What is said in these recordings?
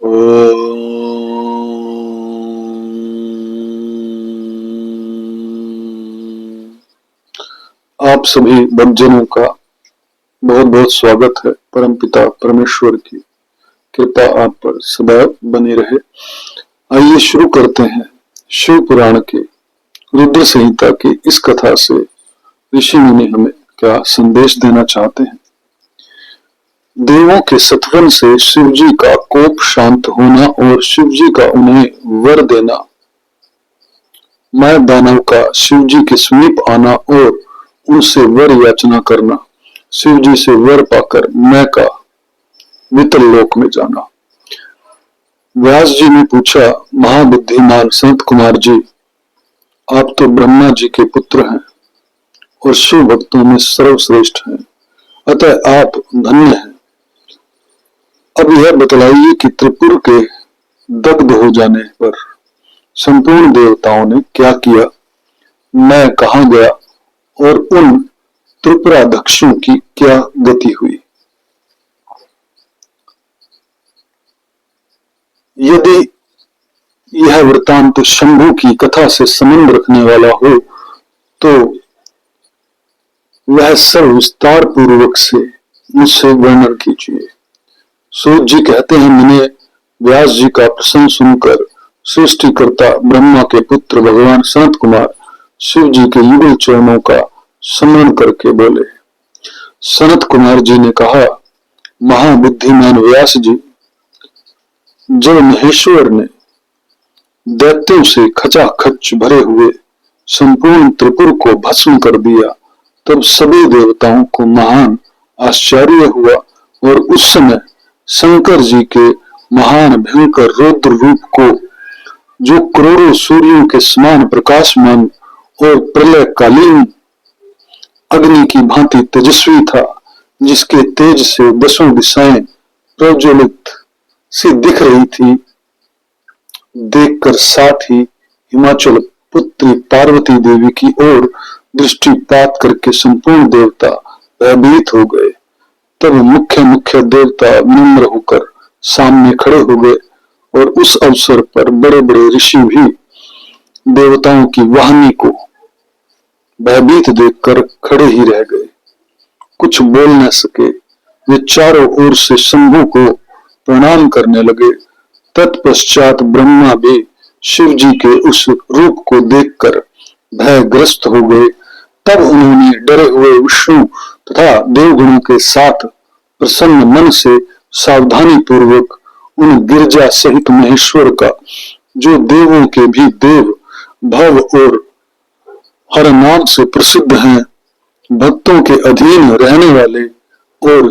आप सभी भक्तजनों का बहुत बहुत स्वागत है। परमपिता परमेश्वर की कृपा आप पर सदैव बनी रहे। आइए शुरू करते हैं शिव पुराण के रुद्र संहिता की इस कथा से ऋषि मुनि हमें क्या संदेश देना चाहते हैं। देवों के सत्वन से शिव जी का कोप शांत होना और शिव जी का उन्हें वर देना, मैं दानव का शिव जी के समीप आना और उनसे वर याचना करना, शिव जी से वर पाकर मैं का वितल लोक में जाना। व्यास जी ने पूछा, महाबुद्धिमान संत कुमार जी, आप तो ब्रह्मा जी के पुत्र हैं और शिव भक्तों में सर्वश्रेष्ठ हैं, अतः आप धन्य हैं। अब यह बतलाइए कि त्रिपुर के दग्ध हो जाने पर संपूर्ण देवताओं ने क्या किया, मैं कहां गया और उन त्रिपुराध्यक्षों की क्या गति हुई। यदि यह वृत्तांत शंभु की कथा से संबंध रखने वाला हो तो वह सब विस्तार पूर्वक से मुझसे वर्णन कीजिए। सूत जी कहते हैं, मैंने व्यास जी का प्रसंग सुनकर सृष्टिकर्ता ब्रह्मा के पुत्र भगवान सनत कुमार शिव जी के युगल चरणों का स्मरण करके बोले। सनत कुमार जी ने कहा, महाबुद्धिमान व्यास जी, जब महेश्वर ने दैत्यों से खचाखच भरे हुए संपूर्ण त्रिपुर को भस्म कर दिया, तब सभी देवताओं को महान आश्चर्य हुआ और उस समय शंकर जी के महान भयंकर रौद्र रूप को, जो करोड़ों सूर्यों के समान प्रकाशमान और प्रलयकालीन अग्नि की भांति तेजस्वी था, जिसके तेज से दसों दिशाएं प्रज्वलित सी दिख रही थी, देखकर साथ ही हिमाचल पुत्री पार्वती देवी की ओर दृष्टिपात करके संपूर्ण देवता भयभीत हो गए। तब मुख्य मुख्य देवता विनम्र होकर सामने खड़े हो गए और उस अवसर पर बड़े बड़े ऋषि भी देवताओं की वाहिनी को भयभीत देखकर खड़े ही रह गए, कुछ बोल न सके। वे चारों ओर से शंभु को प्रणाम करने लगे। तत्पश्चात ब्रह्मा भी शिव जी के उस रूप को देखकर भयग्रस्त हो गए। तब उन्होंने डरे हुए विष्णु तथा देवगणों के साथ प्रसन्न मन से सावधानी पूर्वक उन गिरजा सहित महेश्वर का, जो देवों के भी देव, भव और हर नाम से प्रसिद्ध हैं, भक्तों के अधीन रहने वाले और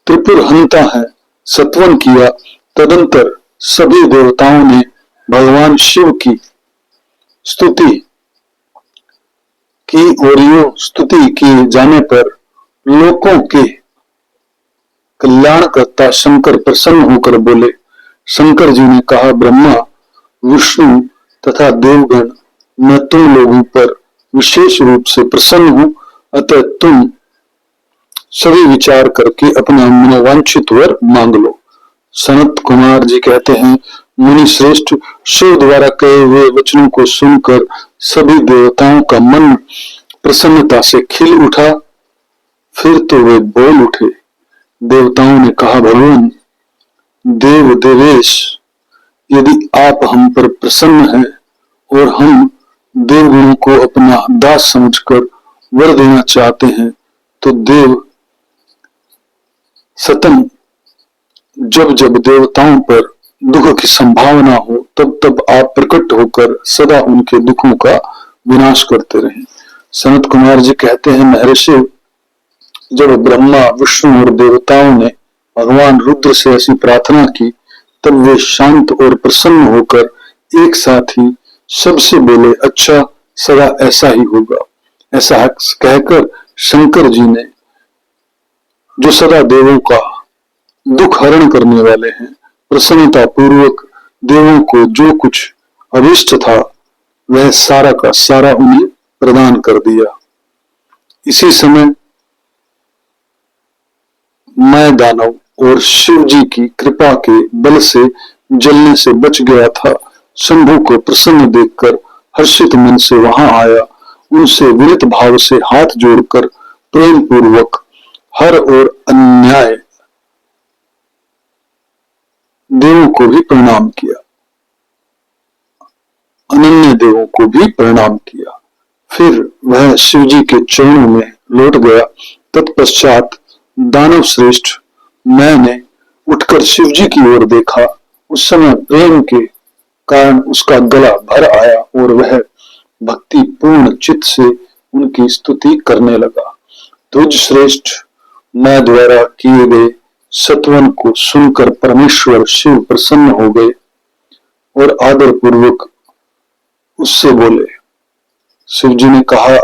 त्रिपुर हंता है, सत्वन किया। तदंतर सभी देवताओं ने भगवान शिव की स्तुति की और यो स्तुति किए जाने पर लोकों के कल्याणकर्ता शंकर प्रसन्न होकर बोले। शंकर जी ने कहा, ब्रह्मा, विष्णु तथा देवगण, मैं तुम लोगों पर विशेष रूप से प्रसन्न हूं, अतः तुम सभी विचार करके अपना मनोवांछित वर मांग लो। सनत कुमार जी कहते हैं, मुनि श्रेष्ठ, शिव द्वारा कहे हुए वचनों को सुनकर सभी देवताओं का मन प्रसन्नता से खिल उठा। फिर तो वे बोल उठे। देवताओं ने कहा, भगवान देव देवेश, यदि आप हम पर प्रसन्न हैं और हम देवगुणों को अपना दास समझकर वर देना चाहते हैं, तो देव सतन जब जब देवताओं पर दुख की संभावना हो तब तब आप प्रकट होकर सदा उनके दुखों का विनाश करते रहें। सनत कुमार जी कहते हैं, महर्षि, जब ब्रह्मा, विष्णु और देवताओं ने भगवान रुद्र से ऐसी प्रार्थना की, तब वे शांत और प्रसन्न होकर एक साथ ही सबसे बोले, अच्छा, सदा ऐसा ही होगा। ऐसा कहकर शंकर जी ने, जो सदा देवों का दुख हरण करने वाले हैं, प्रसन्नता पूर्वक देवों को जो कुछ अभिष्ट था वह सारा का सारा उन्हें प्रदान कर दिया। इसी समय मैं दानव और शिव जी की कृपा के बल से जलने से बच गया था, शंभू को प्रसन्न देखकर हर्षित मन से वहां आया। उनसे विनीत भाव से हाथ जोड़कर प्रेम पूर्वक हर और अन्याय देवों को भी प्रणाम किया, अनन्य देवों को भी प्रणाम किया। फिर वह शिव जी के चरणों में लौट गया। तत्पश्चात दानव श्रेष्ठ मैंने उठकर शिव जी की ओर देखा। उस समय प्रेम के कारण उसका गला भर आया और वह भक्ति पूर्ण चित्त से उनकी स्तुति करने लगा। तुझ श्रेष्ठ मैं द्वारा किए गए सत्वन को सुनकर परमेश्वर शिव प्रसन्न हो गए और आदर पूर्वक उससे बोले। शिव जी ने कहा,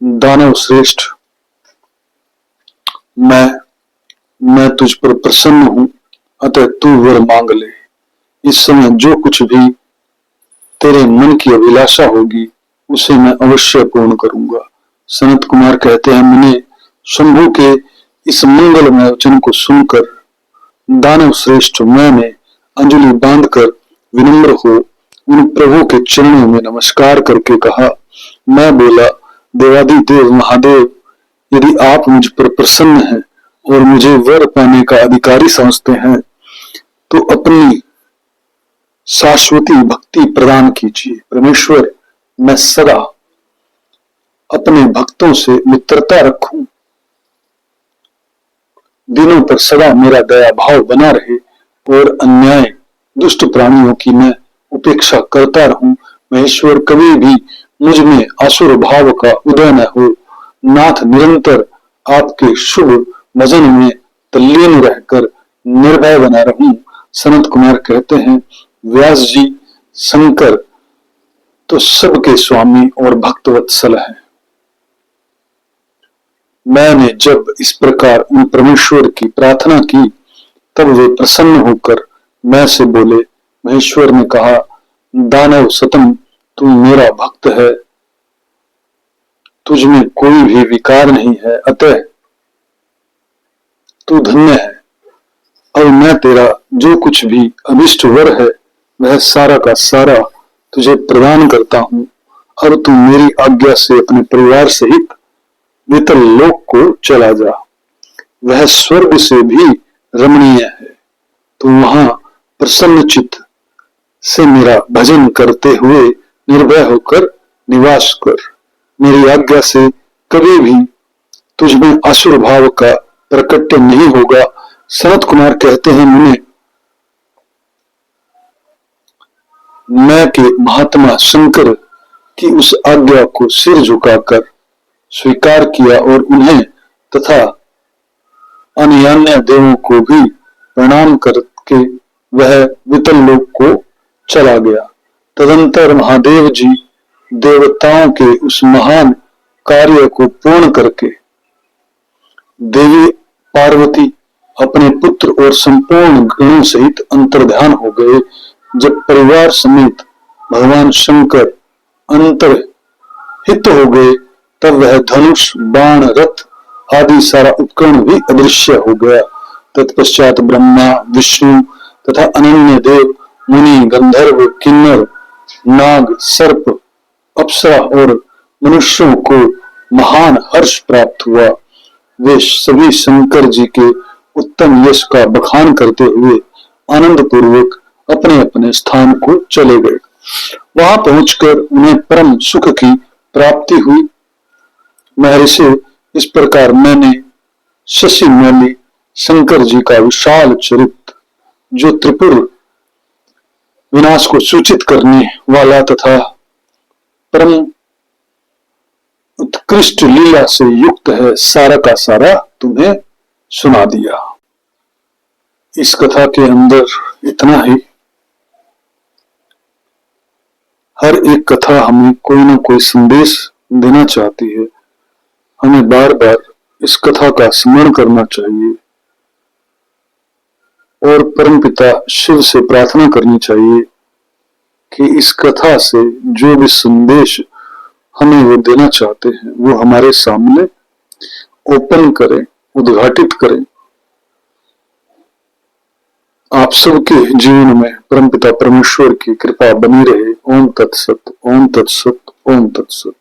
दानव श्रेष्ठ मैं तुझ पर प्रसन्न हूं, अतः तू वर मांग ले। इस समय जो कुछ भी तेरे मन की अभिलाषा होगी उसे मैं अवश्य पूर्ण करूंगा। सनत कुमार कहते हैं, मुने शंभू के इस मंगलमय वचन को सुनकर दानव श्रेष्ठ मैंने अंजलि बांधकर विनम्र हो उन प्रभु के चरणों में नमस्कार करके कहा। मैं बोला, देवाधिदेव महादेव, यदि आप मुझ पर प्रसन्न हैं और मुझे वर पाने का अधिकारी समझते हैं तो अपनी शाश्वती भक्ति प्रदान कीजिए। परमेश्वर, मैं सदा अपने भक्तों से मित्रता रखूं, दिनों पर सदा मेरा दया भाव बना रहे और अन्याय दुष्ट प्राणियों की मैं उपेक्षा करता रहूं। महेश्वर, कभी भी मुझ में आसुर भाव का उदय न हो। नाथ, निरंतर आपके शुभ भजन में तल्लीन रहकर निर्भय बना रहूं। सनत कुमार कहते हैं, व्यास जी शंकर तो सबके स्वामी और भक्तवत्सल है। मैंने जब इस प्रकार उन परमेश्वर की प्रार्थना की तब वे प्रसन्न होकर मैं से बोले। महेश्वर ने कहा, दानव सतम, तू मेरा भक्त है, तुझ में कोई भी विकार नहीं है, अतः तू धन्य है। अब मैं तेरा जो कुछ भी अभिष्ट वर है वह सारा का सारा तुझे प्रदान करता हूं। अब तू मेरी आज्ञा से अपने परिवार सहित वितल लोक को चला जा, वह स्वर्ग से भी रमणीय है। तू वहां प्रसन्न चित्त से मेरा भजन करते हुए निर्भय होकर निवास कर। मेरी आज्ञा से कभी भी तुझ में असुर भाव का प्रकट्य नहीं होगा। सनत कुमार कहते हैं, मुने, मैं के महात्मा शंकर की उस आज्ञा को सिर झुकाकर स्वीकार किया और उन्हें तथा अन्य देवों को भी प्रणाम करके वह वितल लोक को चला गया। तदंतर महादेव जी देवताओं के उस महान कार्य को पूर्ण करके देवी पार्वती अपने पुत्र और संपूर्ण गणों सहित अंतर्ध्यान हो गए। जब परिवार समेत भगवान शंकर अंतर्हित हो गए तब वह धनुष, बाण, रथ आदि सारा उपकरण भी अदृश्य हो गया। तत्पश्चात ब्रह्मा, विष्णु तथा अनन्य देव, मुनि, गंधर्व, किन्नर, नाग, सर्प, अप्सरा और मनुष्यों को महान हर्ष प्राप्त हुआ। वे सभी शंकर जी के उत्तम यश का बखान करते हुए आनंद पूर्वक अपने अपने स्थान को चले गए। वहां पहुंचकर उन्हें परम सुख की प्राप्ति हुई। महर्षि, इस प्रकार मैंने शशि मैली शंकर जी का विशाल चरित्र, जो त्रिपुर विनाश को सूचित करने वाला तथा परम उत्कृष्ट लीला से युक्त है, सारा का सारा तुम्हें सुना दिया। इस कथा के अंदर इतना ही। हर एक कथा हमें कोई ना कोई संदेश देना चाहती है। हमें बार बार इस कथा का स्मरण करना चाहिए और परमपिता शिव से प्रार्थना करनी चाहिए कि इस कथा से जो भी संदेश हमें वो देना चाहते हैं वो हमारे सामने ओपन करें, उद्घाटित करें। आप आप सबके जीवन में परमपिता परमेश्वर की कृपा बनी रहे। ओम तत्सत, ओम तत्सत, ओम तत्सत।